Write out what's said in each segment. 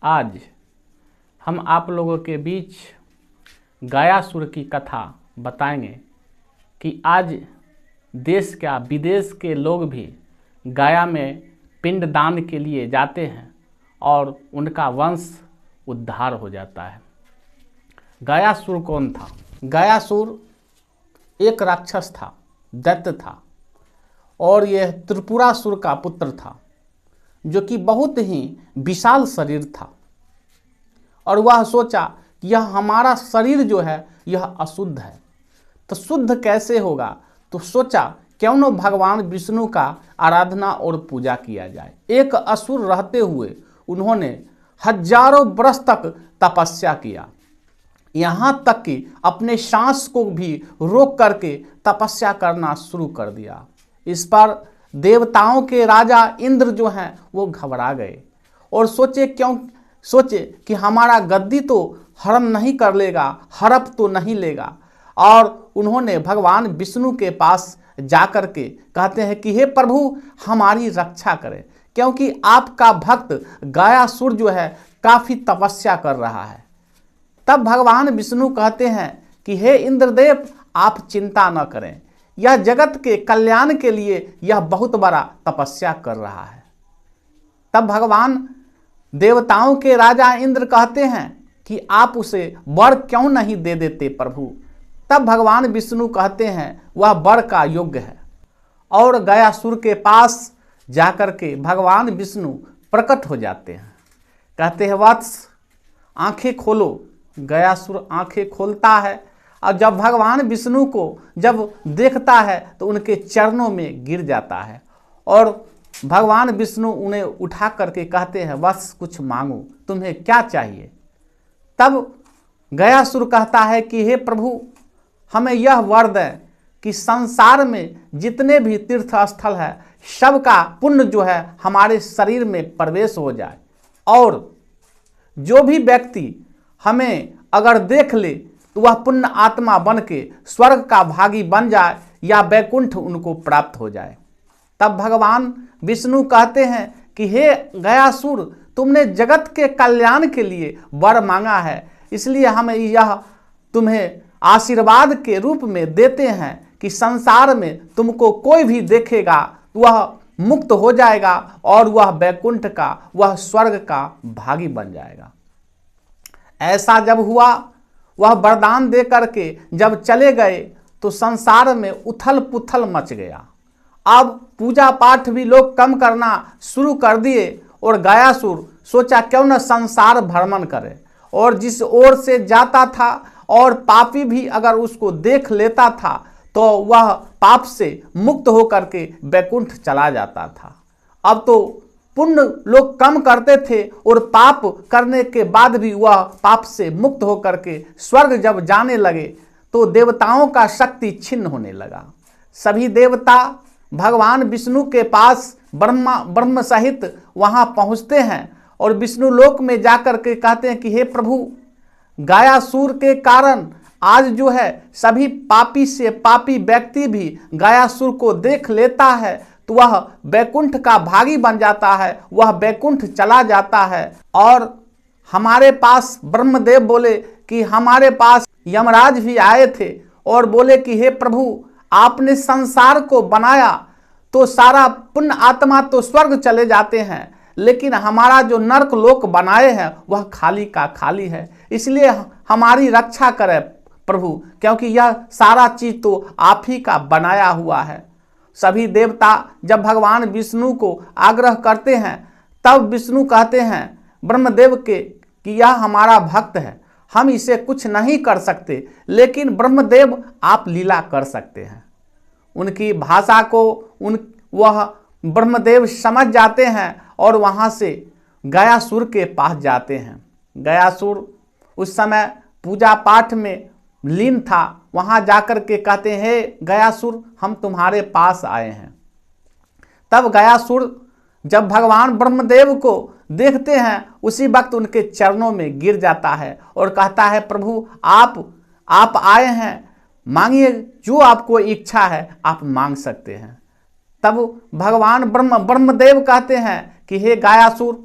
आज हम आप लोगों के बीच गयासुर की कथा बताएंगे कि आज देश क्या विदेश के लोग भी गया में पिंडदान के लिए जाते हैं और उनका वंश उद्धार हो जाता है। गयासुर कौन था? गयासुर एक राक्षस था, दैत्य था और यह त्रिपुरासुर का पुत्र था, जो कि बहुत ही विशाल शरीर था। और वह सोचा कि यह हमारा शरीर जो है यह अशुद्ध है, तो शुद्ध कैसे होगा? तो सोचा क्यों न भगवान विष्णु का आराधना और पूजा किया जाए। एक असुर रहते हुए उन्होंने हजारों वर्ष तक तपस्या किया, यहाँ तक कि अपने सांस को भी रोक करके तपस्या करना शुरू कर दिया। इस पर देवताओं के राजा इंद्र जो हैं वो घबरा गए और सोचे कि हमारा गद्दी तो हड़प नहीं कर लेगा, हड़प तो नहीं लेगा। और उन्होंने भगवान विष्णु के पास जाकर के कहते हैं कि हे प्रभु, हमारी रक्षा करें, क्योंकि आपका भक्त गयासुर जो है काफ़ी तपस्या कर रहा है। तब भगवान विष्णु कहते हैं कि हे इंद्रदेव, आप चिंता न करें, यह जगत के कल्याण के लिए यह बहुत बड़ा तपस्या कर रहा है। तब भगवान देवताओं के राजा इंद्र कहते हैं कि आप उसे वर क्यों नहीं दे देते प्रभु। तब भगवान विष्णु कहते हैं वह वर का योग्य है। और गयासुर के पास जाकर के भगवान विष्णु प्रकट हो जाते हैं, कहते हैं वत्स आंखें खोलो। गयासुर आंखें खोलता है और जब भगवान विष्णु को जब देखता है तो उनके चरणों में गिर जाता है और भगवान विष्णु उन्हें उठा करके कहते हैं बस कुछ मांगो, तुम्हें क्या चाहिए। तब गयासुर कहता है कि हे प्रभु, हमें यह वर दें कि संसार में जितने भी तीर्थ स्थल है सबका पुण्य जो है हमारे शरीर में प्रवेश हो जाए, और जो भी व्यक्ति हमें अगर देख ले तो वह पुण्य आत्मा बन के स्वर्ग का भागी बन जाए या वैकुंठ उनको प्राप्त हो जाए। तब भगवान विष्णु कहते हैं कि हे गयासुर, तुमने जगत के कल्याण के लिए वर मांगा है, इसलिए हम यह तुम्हें आशीर्वाद के रूप में देते हैं कि संसार में तुमको कोई भी देखेगा वह मुक्त हो जाएगा और वह वैकुंठ का, वह स्वर्ग का भागी बन जाएगा। ऐसा जब हुआ, वह वरदान दे करके जब चले गए तो संसार में उथल पुथल मच गया। अब पूजा पाठ भी लोग कम करना शुरू कर दिए और गयासुर सोचा क्यों न संसार भ्रमण करे, और जिस ओर से जाता था और पापी भी अगर उसको देख लेता था तो वह पाप से मुक्त होकर के वैकुंठ चला जाता था। अब तो पुण्य लोग कम करते थे और पाप करने के बाद भी वह पाप से मुक्त होकर के स्वर्ग जब जाने लगे तो देवताओं का शक्ति छिन्न होने लगा। सभी देवता भगवान विष्णु के पास ब्रह्म सहित वहां पहुंचते हैं और विष्णु लोक में जाकर के कहते हैं कि हे प्रभु, गयासुर के कारण आज जो है सभी पापी से पापी व्यक्ति भी गयासुर को देख लेता है तो वह वैकुंठ का भागी बन जाता है, वह वैकुंठ चला जाता है। और हमारे पास ब्रह्मदेव बोले कि हमारे पास यमराज भी आए थे और बोले कि हे प्रभु, आपने संसार को बनाया तो सारा पुण्य आत्मा तो स्वर्ग चले जाते हैं, लेकिन हमारा जो नरक लोक बनाए हैं वह खाली का खाली है, इसलिए हमारी रक्षा करें प्रभु, क्योंकि यह सारा चीज तो आप ही का बनाया हुआ है। सभी देवता जब भगवान विष्णु को आग्रह करते हैं तब विष्णु कहते हैं ब्रह्मदेव के कि यह हमारा भक्त है, हम इसे कुछ नहीं कर सकते, लेकिन ब्रह्मदेव आप लीला कर सकते हैं। उनकी भाषा को वह ब्रह्मदेव समझ जाते हैं और वहाँ से गयासुर के पास जाते हैं। गयासुर उस समय पूजा पाठ में लीन था, वहाँ जाकर के कहते हैं हे गयासुर, हम तुम्हारे पास आए हैं। तब गयासुर जब भगवान ब्रह्मदेव को देखते हैं उसी वक्त उनके चरणों में गिर जाता है और कहता है प्रभु, आप आए हैं, मांगिए, जो आपको इच्छा है आप मांग सकते हैं। तब भगवान ब्रह्मदेव कहते हैं कि हे गयासुर,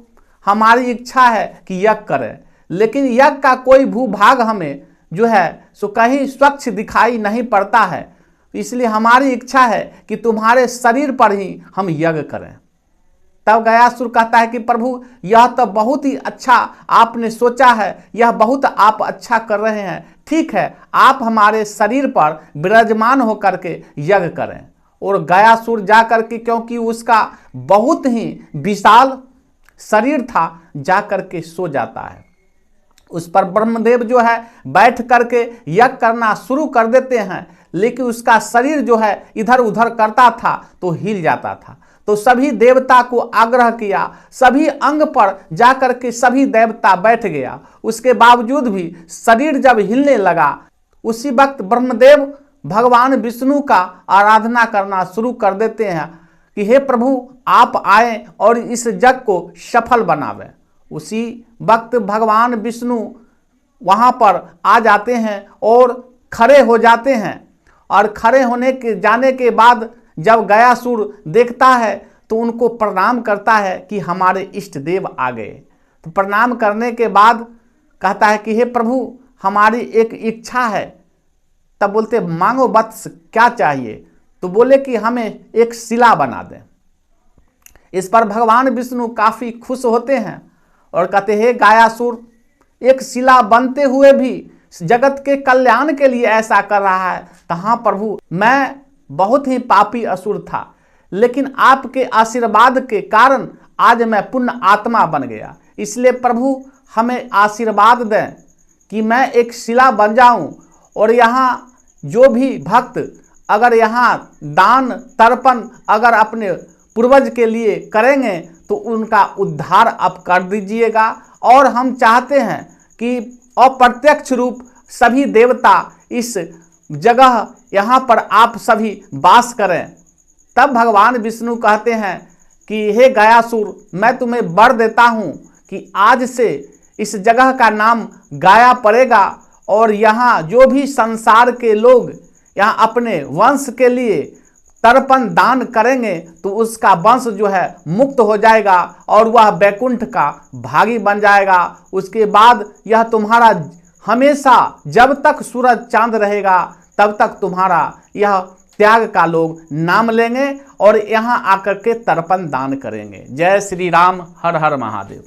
हमारी इच्छा है कि यज्ञ करें, लेकिन यज्ञ का कोई भूभाग हमें जो है सो कहीं स्वच्छ दिखाई नहीं पड़ता है। इसलिए हमारी इच्छा है कि तुम्हारे शरीर पर ही हम यज्ञ करें। तब गयासुर कहता है कि प्रभु यह तो बहुत ही अच्छा आपने सोचा है, यह बहुत आप अच्छा कर रहे हैं, ठीक है आप हमारे शरीर पर विराजमान होकर के यज्ञ करें। और गयासुर जाकर के, क्योंकि उसका बहुत ही विशाल शरीर था, जाकर के सो जाता है। उस पर ब्रह्मदेव जो है बैठ करके यज्ञ करना शुरू कर देते हैं, लेकिन उसका शरीर जो है इधर उधर करता था तो हिल जाता था। तो सभी देवता को आग्रह किया, सभी अंग पर जाकर के सभी देवता बैठ गया, उसके बावजूद भी शरीर जब हिलने लगा, उसी वक्त ब्रह्मदेव भगवान विष्णु का आराधना करना शुरू कर देते हैं कि हे प्रभु आप आए और इस यज्ञ को सफल बनावें। उसी वक्त भगवान विष्णु वहाँ पर आ जाते हैं और खड़े हो जाते हैं। और खड़े होने के जाने के बाद जब गयासुर देखता है तो उनको प्रणाम करता है कि हमारे इष्ट देव आ गए। तो प्रणाम करने के बाद कहता है कि हे प्रभु हमारी एक इच्छा है। तब बोलते मांगो वत्स क्या चाहिए? तो बोले कि हमें एक शिला बना दें। इस पर भगवान विष्णु काफ़ी खुश होते हैं और कहते हैं गयासुर एक शिला बनते हुए भी जगत के कल्याण के लिए ऐसा कर रहा है। तो हाँ प्रभु, मैं बहुत ही पापी असुर था, लेकिन आपके आशीर्वाद के कारण आज मैं पुण्य आत्मा बन गया। इसलिए प्रभु हमें आशीर्वाद दें कि मैं एक शिला बन जाऊं और यहाँ जो भी भक्त अगर यहाँ दान तर्पण अगर अपने पूर्वज के लिए करेंगे तो उनका उद्धार आप कर दीजिएगा। और हम चाहते हैं कि अप्रत्यक्ष रूप सभी देवता इस जगह यहाँ पर आप सभी वास करें। तब भगवान विष्णु कहते हैं कि हे गयासुर, मैं तुम्हें वर देता हूँ कि आज से इस जगह का नाम गाया पड़ेगा और यहाँ जो भी संसार के लोग यहाँ अपने वंश के लिए तर्पण दान करेंगे तो उसका वंश जो है मुक्त हो जाएगा और वह वैकुंठ का भागी बन जाएगा। उसके बाद यह तुम्हारा हमेशा जब तक सूरज चांद रहेगा तब तक तुम्हारा यह त्याग का लोग नाम लेंगे और यहाँ आकर के तर्पण दान करेंगे। जय श्री राम, हर हर महादेव।